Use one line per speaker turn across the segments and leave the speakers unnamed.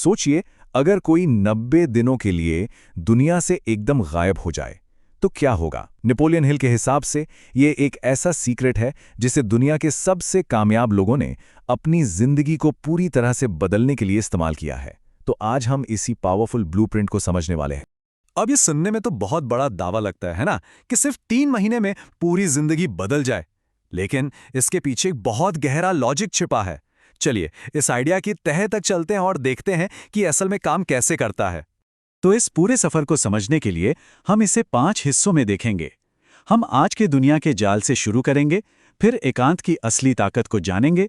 सोचिए, अगर कोई 90 दिनों के लिए दुनिया से एकदम गायब हो जाए तो क्या होगा। नेपोलियन हिल के हिसाब से ये एक ऐसा सीक्रेट है जिसे दुनिया के सबसे कामयाब लोगों ने अपनी जिंदगी को पूरी तरह से बदलने के लिए इस्तेमाल किया है। तो आज हम इसी पावरफुल ब्लूप्रिंट को समझने वाले हैं।
अब ये सुनने में तो बहुत बड़ा दावा लगता है ना, कि सिर्फ 3 महीने में पूरी जिंदगी बदल जाए। लेकिन इसके पीछे एक बहुत गहरा लॉजिक छिपा है। चलिए इस आइडिया की तह तक चलते हैं और देखते हैं कि असल में काम कैसे करता है।
तो इस पूरे सफर को समझने के लिए हम इसे 5 हिस्सों में देखेंगे। हम आज के दुनिया के जाल से शुरू करेंगे, फिर एकांत की असली ताकत को जानेंगे,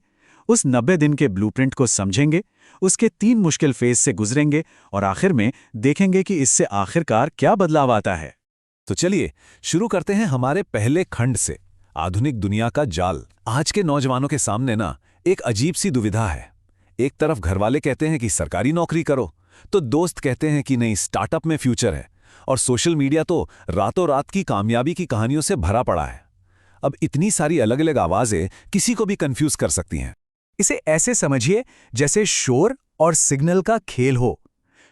उस 90 दिन के ब्लूप्रिंट को समझेंगे, उसके 3 मुश्किल फेज से गुजरेंगे और आखिर में देखेंगे कि इससे आखिरकार क्या बदलाव आता है।
तो चलिए शुरू करते हैं हमारे पहले खंड से, आधुनिक दुनिया का जाल। आज के नौजवानों के सामने ना एक अजीब सी दुविधा है। एक तरफ घरवाले कहते हैं कि सरकारी नौकरी करो, तो दोस्त कहते हैं कि नहीं, स्टार्टअप में फ्यूचर है, और सोशल मीडिया तो रातों रात की कामयाबी की कहानियों से भरा पड़ा है। अब इतनी सारी अलग अलग आवाजें किसी को भी कंफ्यूज कर सकती हैं।
इसे ऐसे समझिए जैसे शोर और सिग्नल का खेल हो।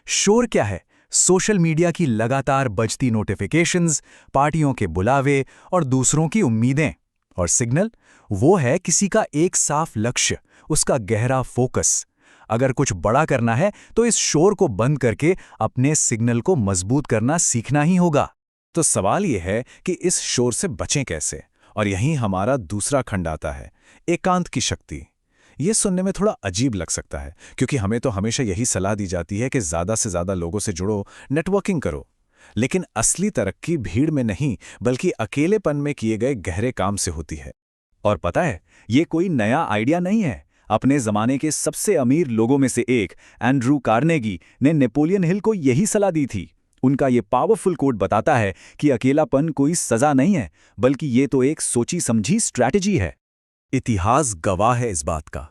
शोर क्या है? सोशल मीडिया की लगातार बजती नोटिफिकेशंस, पार्टियों के बुलावे और दूसरों की उम्मीदें। और सिग्नल वो है किसी का एक साफ लक्ष्य, उसका गहरा फोकस। अगर कुछ बड़ा करना है तो इस शोर को बंद करके अपने सिग्नल को मजबूत करना सीखना ही होगा।
तो सवाल यह है कि इस शोर से बचें कैसे, और यहीं हमारा दूसरा खंड आता है, एकांत की शक्ति। ये सुनने में थोड़ा अजीब लग सकता है, क्योंकि हमें तो हमेशा यही सलाह दी जाती है कि ज़्यादा से ज़्यादा लोगों से जुड़ो, नेटवर्किंग करो। लेकिन असली तरक्की भीड़ में नहीं, बल्कि अकेलेपन में किए गए गहरे काम से होती है।
और पता है, ये कोई नया आइडिया नहीं है। अपने जमाने के सबसे अमीर लोगों में से एक एंड्रू कार्नेगी ने नेपोलियन हिल को यही सलाह दी थी। उनका ये पावरफुल कोट बताता है कि अकेलापन कोई सजा नहीं है, बल्कि ये तो एक सोची समझी स्ट्रैटेजी है।
इतिहास गवाह है इस बात का।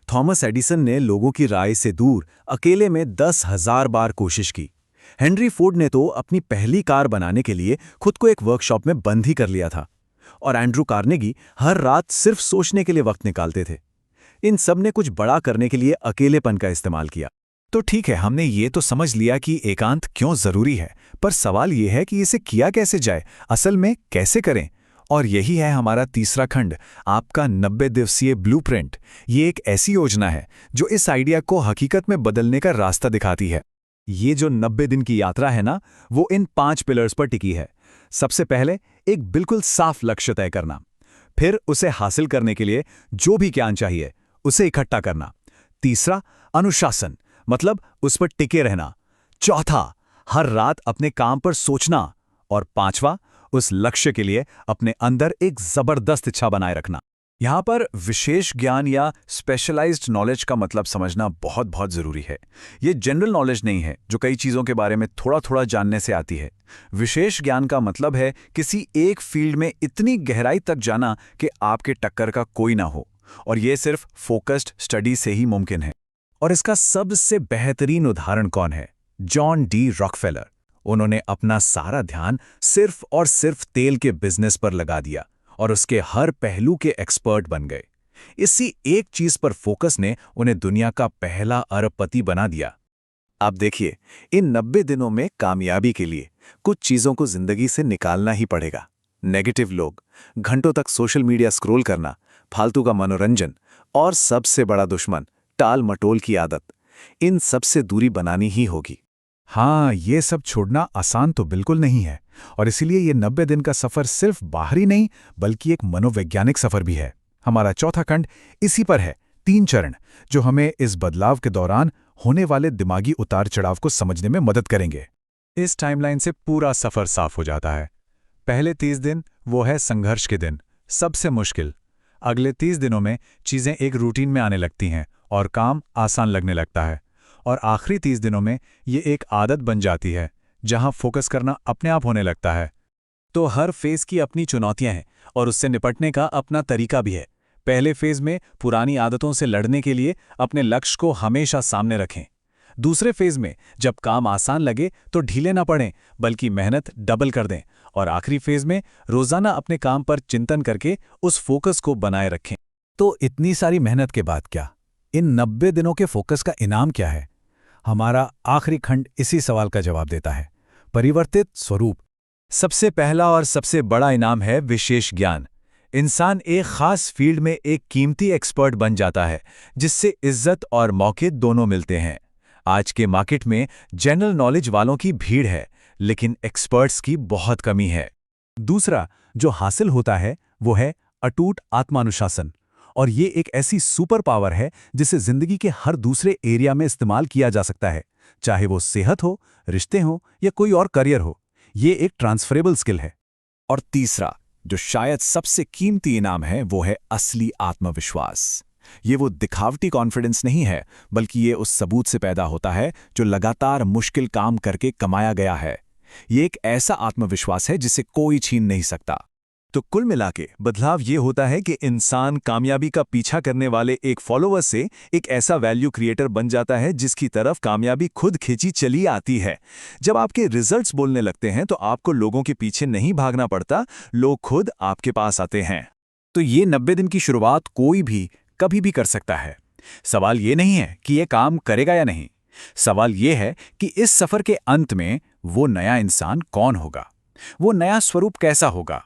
थॉमस एडिसन ने लोगों की राय से दूर अकेले में 10,000 बार कोशिश की। हेनरी फोर्ड ने तो अपनी पहली कार बनाने के लिए खुद को एक वर्कशॉप में बंद ही कर लिया था। और एंड्रू कार्नेगी हर रात सिर्फ सोचने के लिए वक्त निकालते थे। इन सब ने कुछ बड़ा करने के लिए अकेलेपन का इस्तेमाल किया।
तो ठीक है, हमने ये तो समझ लिया कि एकांत क्यों जरूरी है, पर सवाल ये है कि इसे किया कैसे जाए, असल में कैसे करें। और यही है हमारा तीसरा खंड, आपका 90 दिवसीय ब्लूप्रिंट। ये एक ऐसी योजना है जो इस आइडिया को हकीकत में बदलने का रास्ता दिखाती है।
ये जो 90 दिन की यात्रा है ना, वो इन 5 पिलर्स पर टिकी है। सबसे पहले एक बिल्कुल साफ लक्ष्य तय करना, फिर उसे हासिल करने के लिए जो भी ज्ञान चाहिए उसे इकट्ठा करना। तीसरा, अनुशासन, मतलब उस पर टिके रहना। चौथा, हर रात अपने काम पर सोचना। और पांचवा, उस लक्ष्य के लिए अपने अंदर एक जबरदस्त इच्छा बनाए रखना। यहाँ पर विशेष ज्ञान या स्पेशलाइज्ड नॉलेज का मतलब समझना बहुत बहुत जरूरी है। ये जनरल नॉलेज नहीं है जो कई चीज़ों के बारे में थोड़ा थोड़ा जानने से आती है। विशेष ज्ञान का मतलब है किसी एक फील्ड में इतनी गहराई तक जाना कि आपके टक्कर का कोई ना हो, और ये सिर्फ फोकस्ड स्टडी से ही मुमकिन है।
और इसका सबसे बेहतरीन उदाहरण कौन है? John D Rockefeller. उन्होंने अपना सारा ध्यान सिर्फ और सिर्फ तेल के बिजनेस पर लगा दिया और उसके हर पहलू के एक्सपर्ट बन गए। इसी एक चीज पर फोकस ने उन्हें दुनिया का पहला अरबपति बना दिया।
आप देखिए, इन 90 दिनों में कामयाबी के लिए कुछ चीजों को जिंदगी से निकालना ही पड़ेगा। नेगेटिव लोग, घंटों तक सोशल मीडिया स्क्रॉल करना, फालतू का मनोरंजन, और सबसे बड़ा दुश्मन टाल मटोल की आदत। इन सब से दूरी बनानी ही होगी।
हाँ, ये सब छोड़ना आसान तो बिल्कुल नहीं है, और इसीलिए ये 90 दिन का सफर सिर्फ बाहरी नहीं बल्कि एक मनोवैज्ञानिक सफर भी है। हमारा चौथा खंड इसी पर है, 3 चरण, जो हमें इस बदलाव के दौरान होने वाले दिमागी उतार चढ़ाव को समझने में मदद करेंगे।
इस टाइमलाइन से पूरा सफर साफ हो जाता है। पहले 30 दिन वो है संघर्ष के दिन, सबसे मुश्किल। अगले 30 दिनों में चीज़ें एक रूटीन में आने लगती हैं और काम आसान लगने लगता है। और आखिरी 30 दिनों में ये एक आदत बन जाती है जहां फोकस करना अपने आप होने लगता है। तो हर फेज की अपनी चुनौतियां हैं और उससे निपटने का अपना तरीका भी है। पहले फेज में पुरानी आदतों से लड़ने के लिए अपने लक्ष्य को हमेशा सामने रखें। दूसरे फेज में जब काम आसान लगे तो ढीले ना पड़ें, बल्कि मेहनत डबल कर दें। और आखिरी फेज में रोजाना अपने काम पर चिंतन करके उस फोकस को बनाए रखें।
तो इतनी सारी मेहनत के बाद क्या? इन 90 दिनों के फोकस का इनाम क्या है?
हमारा आखिरी खंड इसी सवाल का जवाब देता है। परिवर्तित स्वरूप। सबसे पहला और सबसे बड़ा इनाम है विशेष ज्ञान। इंसान एक खास फील्ड में एक कीमती एक्सपर्ट बन जाता है, जिससे इज्जत और मौके दोनों मिलते हैं। आज के मार्केट में जनरल नॉलेज वालों की भीड़ है, लेकिन एक्सपर्ट्स की बहुत कमी है। दूसरा जो हासिल होता है वो है अटूट आत्मानुशासन। और ये एक ऐसी सुपर पावर है जिसे जिंदगी के हर दूसरे एरिया में इस्तेमाल किया जा सकता है, चाहे वो सेहत हो, रिश्ते हो या कोई और करियर हो। ये एक ट्रांसफरेबल स्किल है।
और तीसरा जो शायद सबसे कीमती इनाम है वो है असली आत्मविश्वास। ये वो दिखावटी कॉन्फिडेंस नहीं है, बल्कि ये उस सबूत से पैदा होता है जो लगातार मुश्किल काम करके कमाया गया है। ये एक ऐसा आत्मविश्वास है जिसे कोई छीन नहीं सकता।
तो कुल मिलाके बदलाव ये होता है कि इंसान कामयाबी का पीछा करने वाले एक फॉलोअर से एक ऐसा वैल्यू क्रिएटर बन जाता है जिसकी तरफ कामयाबी खुद खींची चली आती है। जब आपके रिजल्ट्स बोलने लगते हैं तो आपको लोगों के पीछे नहीं भागना पड़ता, लोग खुद आपके पास आते हैं। तो ये 90 दिन की शुरुआत कोई भी कभी भी कर सकता है। सवाल ये नहीं है कि ये काम करेगा या नहीं, सवाल ये है कि इस सफर के अंत में वो नया इंसान कौन होगा, वो नया स्वरूप कैसा होगा,